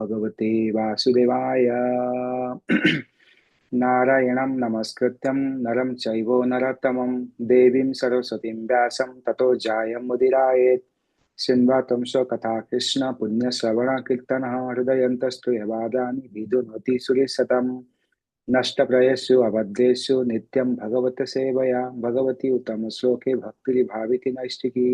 भगवते वासुदेवाय नारायणं नमस्कृत्यं नरं चैव नरोत्तमं देवीं सरस्वतीं व्यासं ततो जायमुदीरयेत् शृण्वतं स्वकथा कृष्ण पुण्यश्रवणकीर्तनः हृदयन्तस्तु यवादानि विदुनोति सुरेशतम् नष्टप्रयस्सु अबद्धेषु नित्यं भगवत सेवया भगवती उत्तमश्लोके भक्तिर्भाविति नैष्टिकी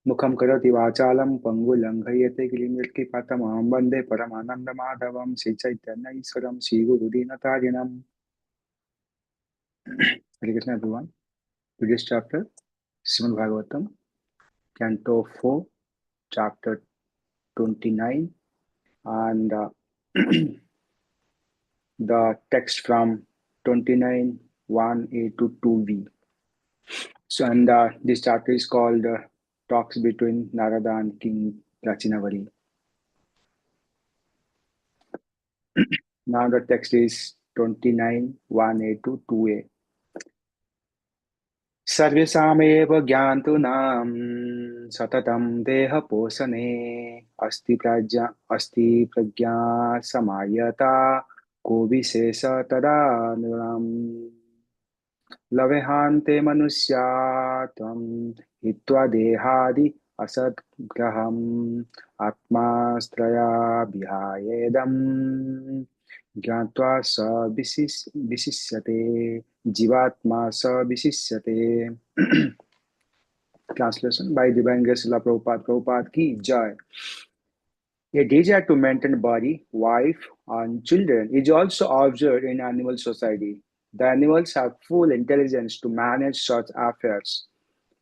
मुखं करोति वाचालं पङ्गुलङ्घयते गिरिमृत्तिपतमहं वन्दे परमानन्दमाधवं श्रीचैतन्यईश्वरं श्रीगुरुदीनतारिणम्. Hare Krishna everyone. Today's chapter, Srimad Bhagavatam, Canto 4, Chapter 29, and the text from 29, 1a to 2b. So, and this chapter is called Talks Between Narada and King Prachinavari. Now the text is 29, 1a to 2a. सर्वेषामेव ज्ञान्तूनां सततं देहपोषणे अस्ति प्रज्ञा समायता को विशेष तदा नृणाम् लवेहान्ते मनुष्या त्वं हित्वा देहादि असद्ग्रहम् आत्माश्रया विहायेदम् ज्ञात्वा स विशिष्यते जीवात्मा स विशिष्यते. Translation by Divine Grace Srila Prabhupada. Prabhupada ki jai. A desire to maintain body, wife, and children is also observed in animal society. The animals have full intelligence to manage such affairs.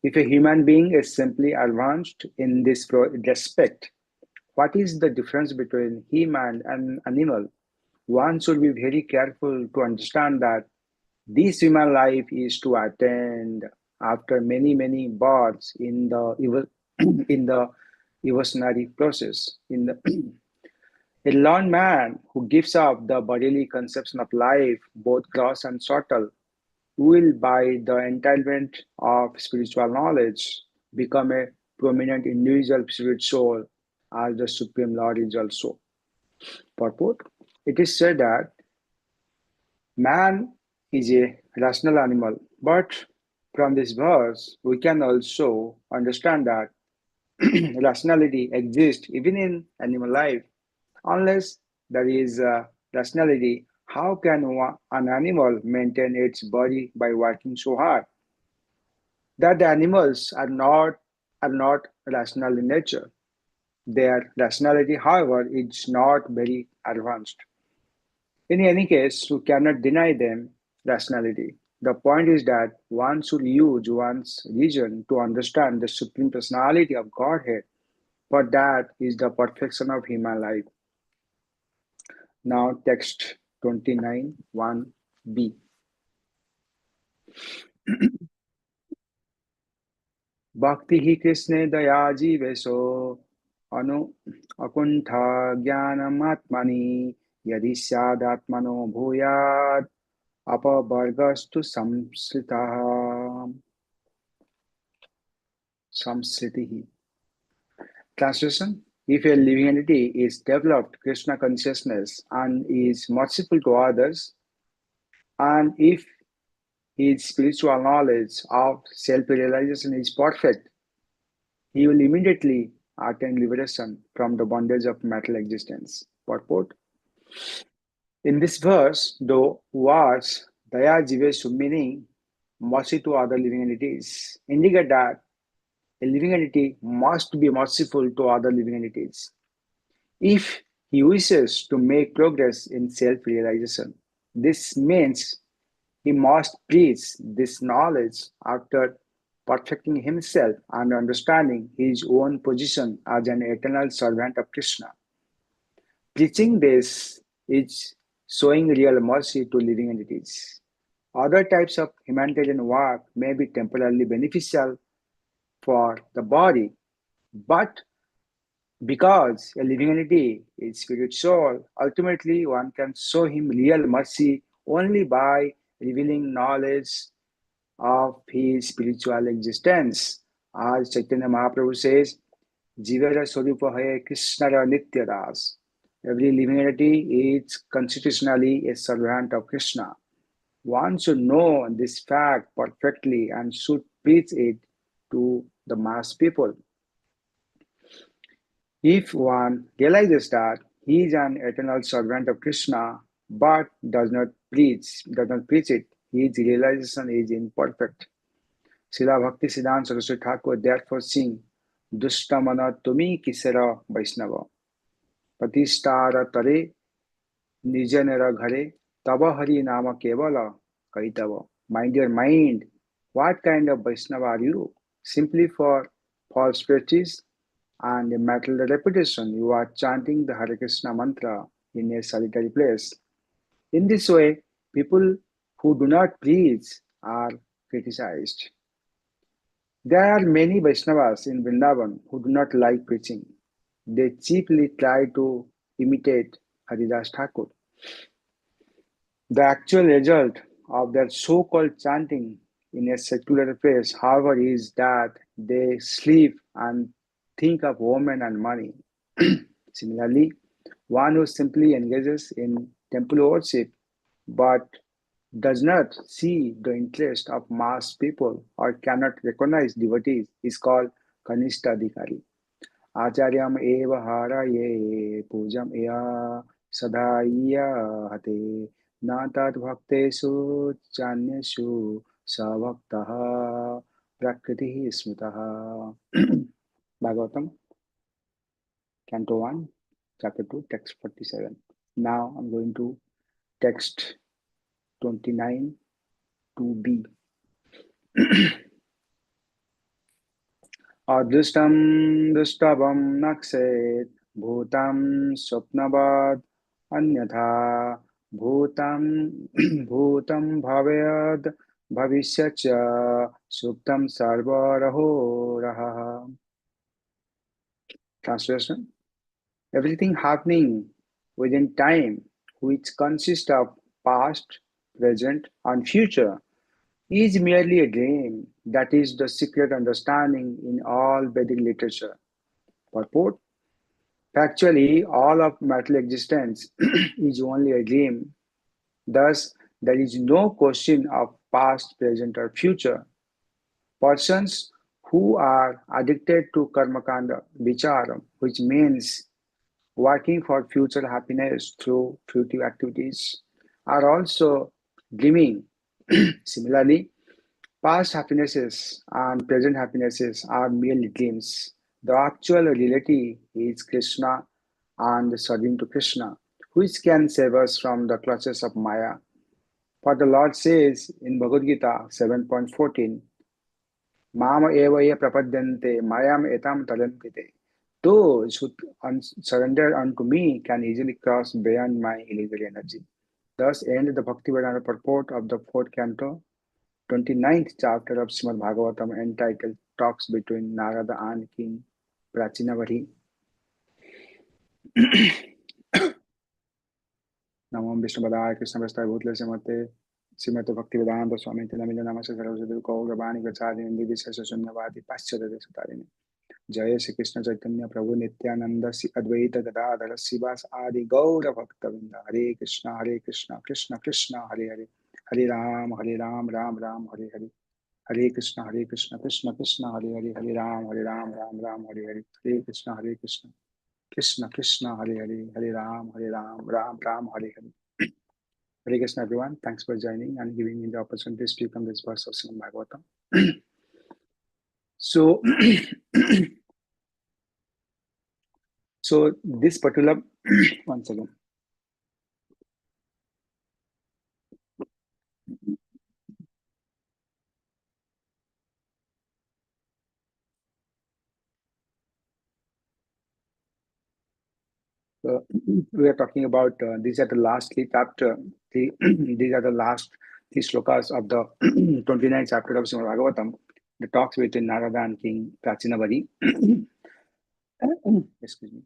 If a human being is simply advanced in this respect, what is the difference between him and an animal? One should be very careful to understand that this human life is to attend after many births in the in the evolutionary process. A learned man who gives up the bodily conception of life, both gross and subtle, will, by the entitlement of spiritual knowledge, become a prominent individual spirit soul, as the Supreme Lord is also. Purport: it is said that man is a rational animal, but from this verse, we can also understand that rationality exists even in animal life. Unless there is rationality, how can an animal maintain its body by working so hard? That the animals are not rational in nature. Their rationality, however, is not very advanced. In any case, we cannot deny them rationality. The point is that one should use one's reason to understand the Supreme Personality of Godhead, for that is the perfection of human life. Now, text 29, 1b. Bhakti hi Krishne daya jiveso anu akuntha jnanam atmani yadi syadatmano bhuyad apavargastu samsritihi. Translation: if a living entity is developed Krishna consciousness and is merciful to others, and if his spiritual knowledge of self-realization is perfect, he will immediately attain liberation from the bondage of material existence. Purport: in this verse, the words Daya Jivesu, meaning mercy to other living entities, indicate that a living entity must be merciful to other living entities if he wishes to make progress in self-realization. This means he must preach this knowledge after perfecting himself and understanding his own position as an eternal servant of Krishna. Preaching this is showing real mercy to living entities. Other types of humanitarian work may be temporarily beneficial for the body, but because a living entity is spirit soul, ultimately one can show him real mercy only by revealing knowledge of his spiritual existence. As Chaitanya Mahaprabhu says, Jivera Swarupa Hai Krishna Nitya Das. Every living entity is constitutionally a servant of Krishna. One should know this fact perfectly and should preach it to the mass people. If one realizes that he is an eternal servant of Krishna but does not preach it, his realization is imperfect. Srila Bhakti Siddhanta Saraswati Thakur therefore sing Dushtamana Tumi Kisara Vaishnava Patistara Tare Nijanera Ghare Tava Hari Nama Kevala Kaitava. My dear mind, what kind of Vaishnava are you? Simply for false prestige and a material reputation, you are chanting the Hare Krishna mantra in a solitary place. In this way, people who do not preach are criticized. There are many Vaishnavas in Vrindavan who do not like preaching. They cheaply try to imitate Haridas Thakur. The actual result of their so-called chanting in a secular place, however, is that they sleep and think of women and money. Similarly, one who simply engages in temple worship but does not see the interest of mass people or cannot recognize devotees is called Kanistadhikari. आचार्यम् एव हारये पूजम् या सधाय्यहते न तद्भक्तेषु चान्येषु स भक्तः प्रकृतिः स्मृतः. Bhagavatam, Canto 1, Chapter 2, Text 47. Now I'm going to Text 29 2b. अदृष्टं दुष्टवं नक्षेत् भूतं स्वप्नवद् अन्यथा भूतं भूतं भवेद् भविष्यच्च सुप्तं सर्वरहोरहः. Translation: Everything happening within time, which consists of past, present, and future, is merely a dream. That is the secret understanding in all Vedic literature. Purport: Factually, all of material existence is only a dream. Thus, there is no question of past, present, or future. Persons who are addicted to karmakanda, vichara, which means working for future happiness through fruitive activities, are also dreaming. Similarly, past happinesses and present happinesses are merely dreams. The actual reality is Krishna and serving to Krishna, which can save us from the clutches of Maya. For the Lord says in Bhagavad Gita 7.14, Mama eva ye prapadyante mayam etam talantite. Those who surrender unto me can easily cross beyond my illegal energy. Thus end the Bhakti Vedanta purport of the fourth canto, 29th chapter of Srimad Bhagavatam, entitled Talks Between Narada and King Prachinavari. नमो विष्णुपदाय कृष्णप्रस्थाय भूतले श्रीमते श्रीमते भक्तिवेदांत स्वामी नमिल नमः सरस्वती गौरवाणी प्रचारिणी निर्विशेष शून्यवादी पाश्चात्य जय श्री कृष्ण चैतन्य प्रभु नित्यानंद श्री अद्वैत गदाधर शिवास आदि गौर भक्तवृंद. हरे कृष्ण कृष्ण कृष्ण हरे हरे, हरे राम राम राम हरे हरे, हरे कृष्ण कृष्ण कृष्ण हरे राम राम हरे हरे, हरे कृष्ण कृष्ण कृष्ण हरे Ram Ram Hare Hare. Hare Krishna, everyone. Thanks for joining and giving me the opportunity to speak on this verse of Srimad Bhagavatam. So, so this particular one second. So we are talking about these are the last three chapter. These are the last three slokas of the 29th chapter of Srimad Bhagavatam. The talks between Narada and King Prachinavari. Excuse me.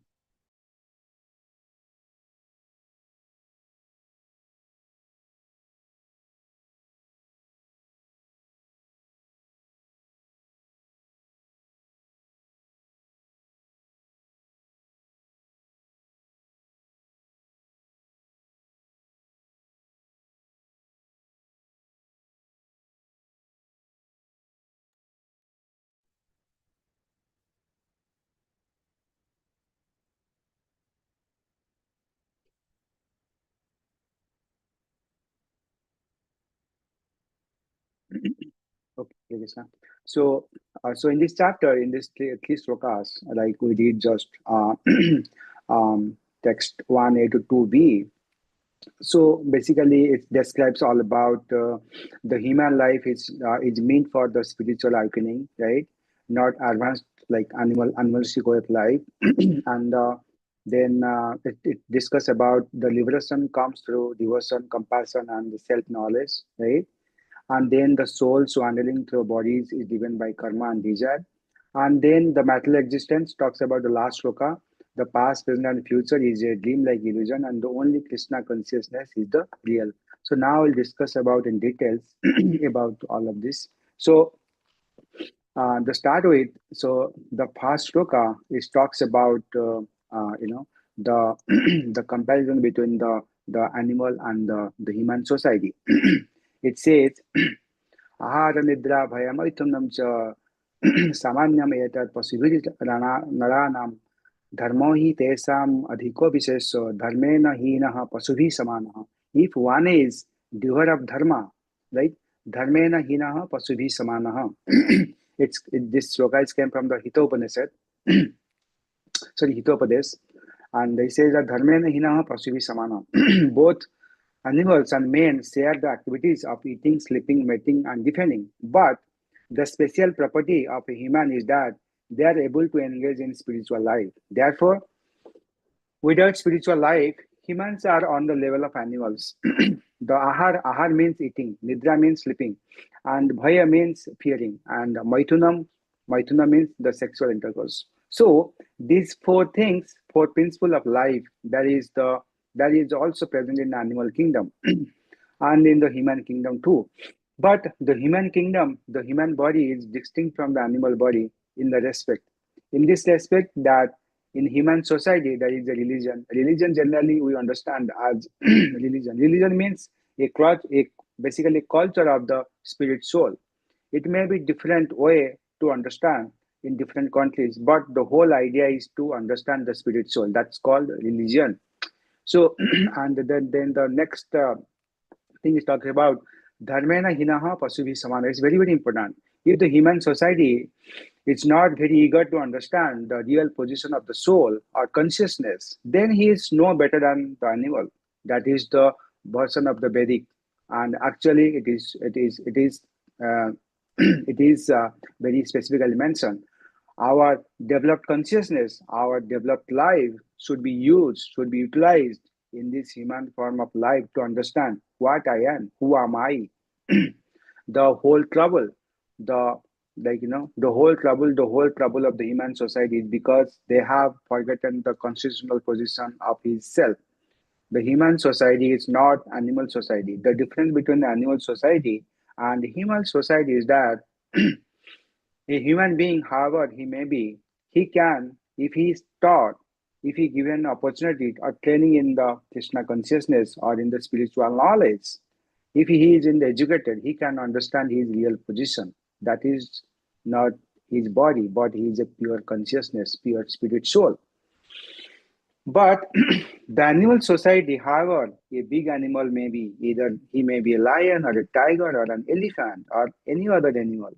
Okay, Krishna. So, so in this chapter, in this three slokas, like we did just text 1A to 2B. So basically, it describes all about the human life is meant for the spiritual awakening, right? Not advanced like animalistic way of life, and then it discuss about the liberation comes through devotion, compassion, and self knowledge, right? And then the soul wandering through bodies is driven by karma and desire. And then the material existence talks about the last sloka. The past, present, and future is a dream-like illusion, and the only Krishna consciousness is the real. So now we'll discuss about in details about all of this. So the start with the first sloka is talks about the the comparison between the animal and the human society. It says आहार निद्रा भयमैथुनं च सामान्यम एतत् नराणां धर्मो हि तेषाम् अधिको विशेषो धर्मेण हीनः पशुभिः समानः. If one is doer of dharma, right? Dharmena hinaha pasubhi samanaha. This sloka came from the Hitopanishad, sorry, Hitopadesh, and they say that dharmena hinaha pasubhi samana. Both animals and men share the activities of eating, sleeping, mating, and defending. But the special property of a human is that they are able to engage in spiritual life. Therefore, without spiritual life, humans are on the level of animals. The ahar means eating, nidra means sleeping, and bhaya means fearing, and maithuna means the sexual intercourse. So these four things, four principles of life, that is also present in the animal kingdom and in the human kingdom too. But the human kingdom, the human body is distinct from the animal body in the respect. In this respect, that in human society there is a religion. Religion generally we understand as religion. Religion means a basically culture of the spirit soul. It may be different way to understand in different countries, but the whole idea is to understand the spirit soul. That's called religion. So, and then the next thing is talking about dharmena hinaha pasubhi samana. It's very, very important. If the human society is not very eager to understand the real position of the soul or consciousness, then he is no better than the animal. That is the version of the Vedic, and actually it is it is very specifically mentioned. Our developed consciousness, our developed life should be used, should be utilized in this human form of life to understand what I am, who am I. The whole trouble, the the whole trouble of the human society is because they have forgotten the constitutional position of his self. The human society is not animal society. The difference between the animal society and the human society is that a human being, however he may be, he can, if he is taught, if he given opportunity or training in the Krishna consciousness or in the spiritual knowledge, if he is in the educated, he can understand his real position. That is not his body, but he is a pure consciousness, pure spirit soul. But the animal society, however, a big animal may be either he may be a lion or a tiger or an elephant or any other animal.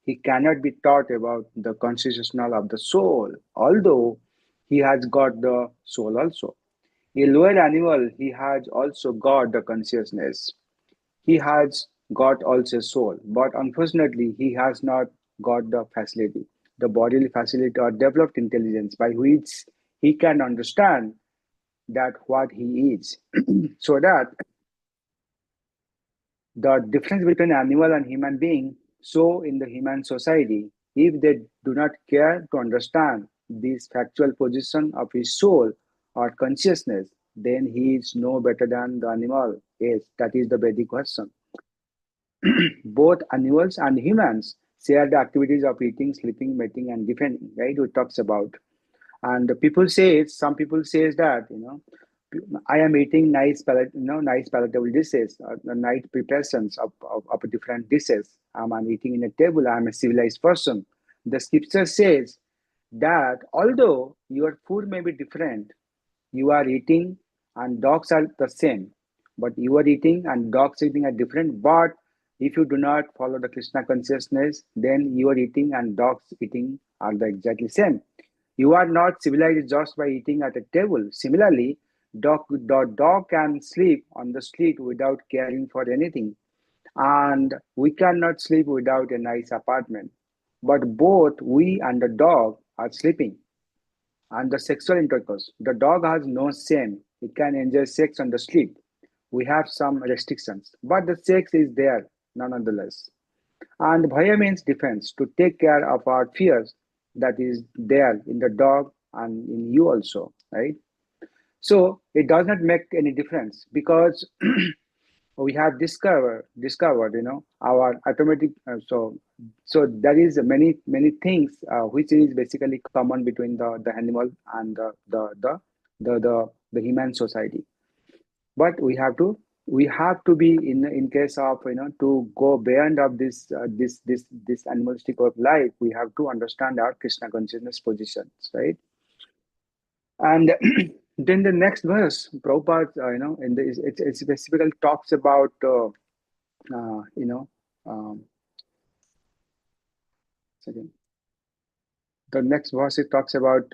He cannot be taught about the constitutional of the soul, although he has got the soul also. A lower animal, he has also got the consciousness. He has got also soul, but unfortunately, he has not got the facility, the bodily facility or developed intelligence by which he can understand that what he is. So that the difference between animal and human being, so in the human society, if they do not care to understand this factual position of his soul or consciousness, then he is no better than the animal. Yes, that is the Vedic question. Both animals and humans share the activities of eating, sleeping, mating, and defending, right? It talks about. And the people say, some people says that, I am eating nice palatable dishes, the nice preparations of different dishes. I'm eating in a table. I'm a civilized person. The scripture says that although your food may be different, you are eating and dogs are the same, but you are eating and dogs eating are different. But If you do not follow the Krishna consciousness, then your eating and dog's eating are the exactly same. You are not civilized just by eating at a table. Similarly, the dog can sleep on the street without caring for anything, and we cannot sleep without a nice apartment. But both we and the dog are sleeping. And the sexual intercourse. The dog has no shame. It can enjoy sex on the street. We have some restrictions, but the sex is there nonetheless. And bhaya means defense, to take care of our fears that is there in the dog and in you also, right? So it does not make any difference because we have discovered, our automatic. So there is many things which is basically common between the animal and the human society. But we have to be in case of to go beyond of this animalistic of life. We have to understand our Krishna consciousness positions, right? And then the next verse, Prabhupada, in the it specifically talks about uh, you know um, second. The next verse it talks about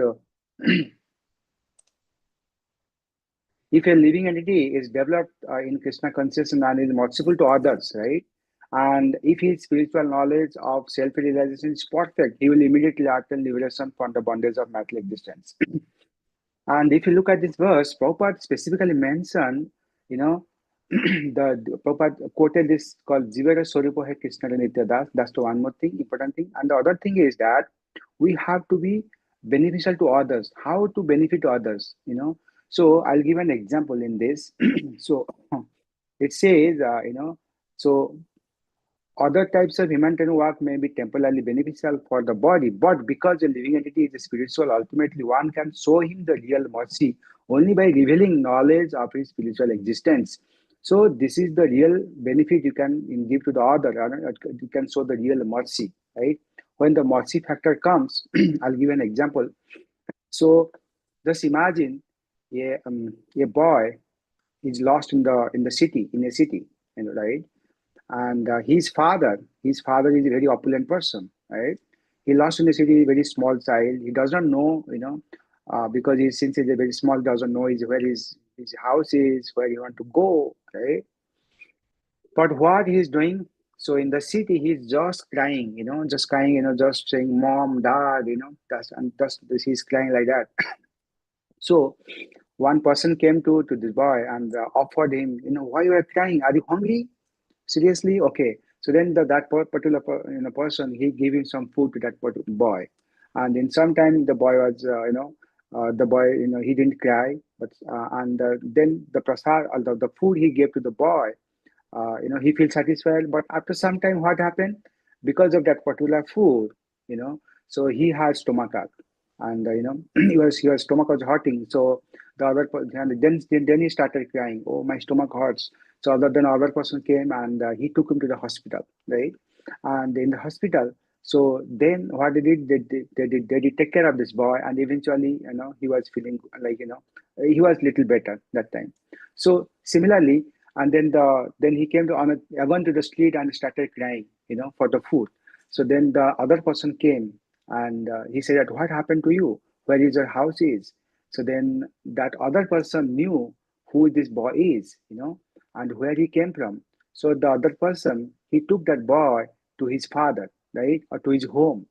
if a living entity is developed in Krishna consciousness and is merciful to others, right? And if his spiritual knowledge of self-realization is perfect, he will immediately attain liberation from the bondage of material existence. And if you look at this verse, Prabhupada specifically mentioned, the Prabhupada quoted this called Jivara Swarupa Hai Krishna Nitya Das. That's the one more thing, important thing. And the other thing is that we have to be beneficial to others. How to benefit to others? So I'll give an example in this. So it says, so other types of humanitarian work may be temporarily beneficial for the body, but because the living entity is spiritual, ultimately one can show him the real mercy only by revealing knowledge of his spiritual existence. So this is the real benefit you can give to the other. You can show the real mercy, right? When the mercy factor comes, I'll give an example. So just imagine a boy is lost in the city, in a city, right? And his father is a very opulent person, right? He lost in the city, very small child. He does not know, because since he's a very small, doesn't know where his house is, where he want to go, right? But what he's doing, so in the city, he's just crying, just crying, just saying, "Mom, Dad," that's he's crying like that. So one person came to this boy and offered him, "Why you are crying? Are you hungry? Seriously? Okay." So then that particular person, he gave him some food to that boy, and in some time the boy was the boy, he didn't cry, but and then the prasad, the food he gave to the boy, he feels satisfied. But after some time, what happened? Because of that particular food, you know, so he had stomachache, and he was stomach was hurting. So and then he started crying. Oh, my stomach hurts. So other person came and he took him to the hospital, right? And in the hospital, so then what they did, they did take care of this boy, and eventually, he was feeling like, he was little better that time. So similarly, and then he came to again to the street and started crying, for the food. So then the other person came and he said that, what happened to you? Where is your house is? So then that other person knew who this boy is, and where he came from. So the other person, he took that boy to his father, right, or to his home.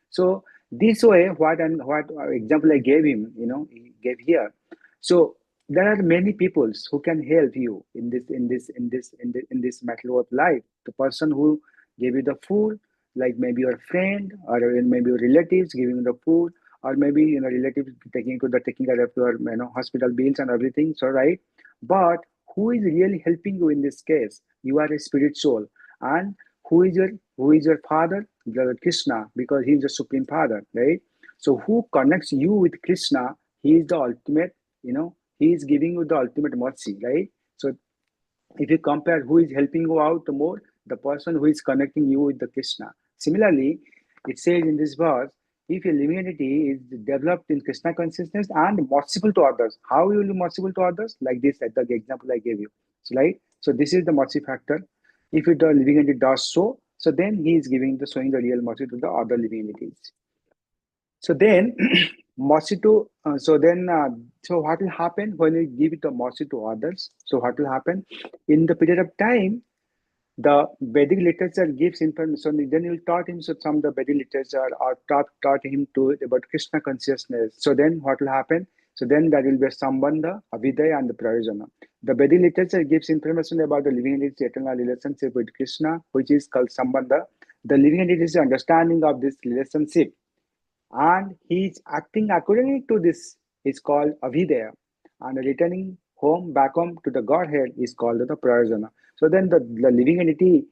So this way, what example I gave him, he gave here. So there are many peoples who can help you in this matter of life. The person who gave you the food, like maybe your friend or maybe your relatives giving you the food, or maybe relatives taking care of your hospital bills and everything. So right, but who is really helping you in this case? You are a spirit soul, and who is your father? The Krishna, because he is the supreme father, right? So who connects you with Krishna? He is the ultimate, he is giving you the ultimate mercy, right? So if you compare who is helping you out the more, the person who is connecting you with the Krishna. Similarly, it says in this verse, if your living entity is developed in Krishna consciousness and merciful to others, how you will be merciful to others? Like this, like the example I gave you. So, right? So this is the mercy factor. If the living entity does so, so then he is giving the showing the real mercy to the other living entities. So then, mosquito. So what will happen when we give the mercy to others? So what will happen in the period of time? The Vedic literature gives information. Then you taught him so some of the Vedic literature or taught him to about Krishna consciousness. So then what will happen? So then there will be a Sambandha, Avidya, and the Prayojana. The Vedic literature gives information about the living entity's eternal relationship with Krishna, which is called Sambandha. The living entity's understanding of this relationship and he is acting accordingly to this is called avidya and returning home back home to the godhead is called the prayojana. So then the living entity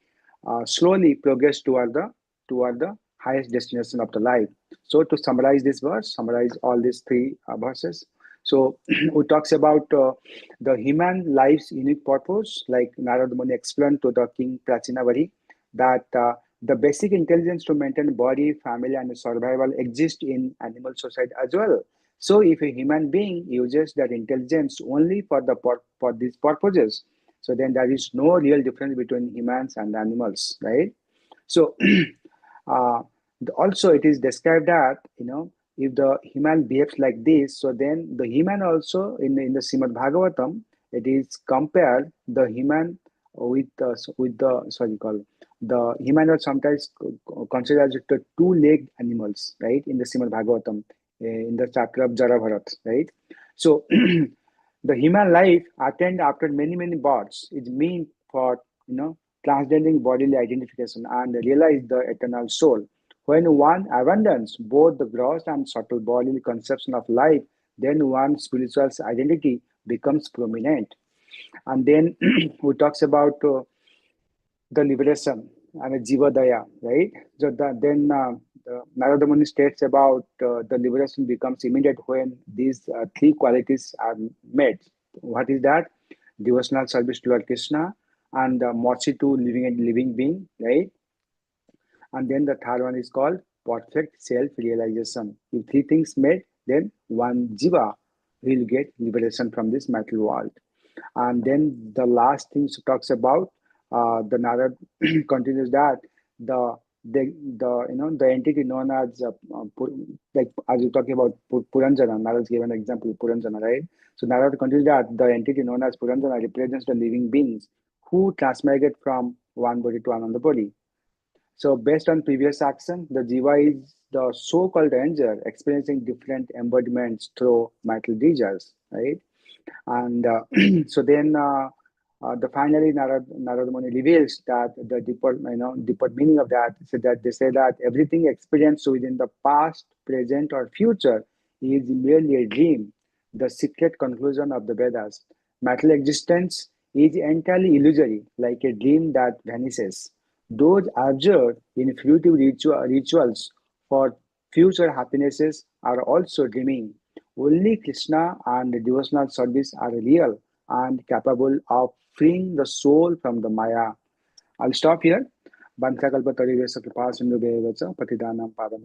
slowly progress toward the highest destination of the life. So to summarize this verse, summarize all these three verses. So we talks about the human life's unique purpose, like Narad Muni explained to the king Prachinavari, that the basic intelligence to maintain body, family, and survival exists in animal society as well. So, if a human being uses that intelligence only for these purposes, so then there is no real difference between humans and animals, right? So, uh, also it is described that if the human behaves like this, so then the human also in the Srimad Bhagavatam, it is compared the human with the sorry call the human are sometimes considered as the two-legged animals, right? In the Srimad Bhagavatam, in the chapter of Jara Bharat, right? So the human life attained after many births is meant for transcending bodily identification and realize the eternal soul. When one abandons both the gross and subtle bodily conception of life, then one's spiritual identity becomes prominent. And then we talks about the liberation and a Jivadaya, right? So the Narada Muni states about the liberation becomes immediate when these three qualities are met. What is that? Devotional service to Lord Krishna and mercy to living being, right? And then the third one is called perfect self-realization. If three things met, then one jiva will get liberation from this material world. And then the last thing she talks about, the Narad continues that the the entity known as like as you're talking about Puranjana, Narad gave an example Puranjana, right? So Narad continues that the entity known as Puranjana represents the living beings who transmigrate from one body to another body. So based on previous action, the jiva is the so-called ranger experiencing different embodiments through metal desires, right? And so then the finally Narada Muni reveals that the deeper meaning of that is that they say that everything experienced within the past, present, or future is merely a dream, the secret conclusion of the Vedas. Material existence is entirely illusory, like a dream that vanishes. Those observed in fruitive rituals for future happinesses are also dreaming. Only Krishna and devotional service are real and capable of freeing the soul from the Maya. I'll stop here. Vanchakalpatarivesa kripa sindhu patidanam padam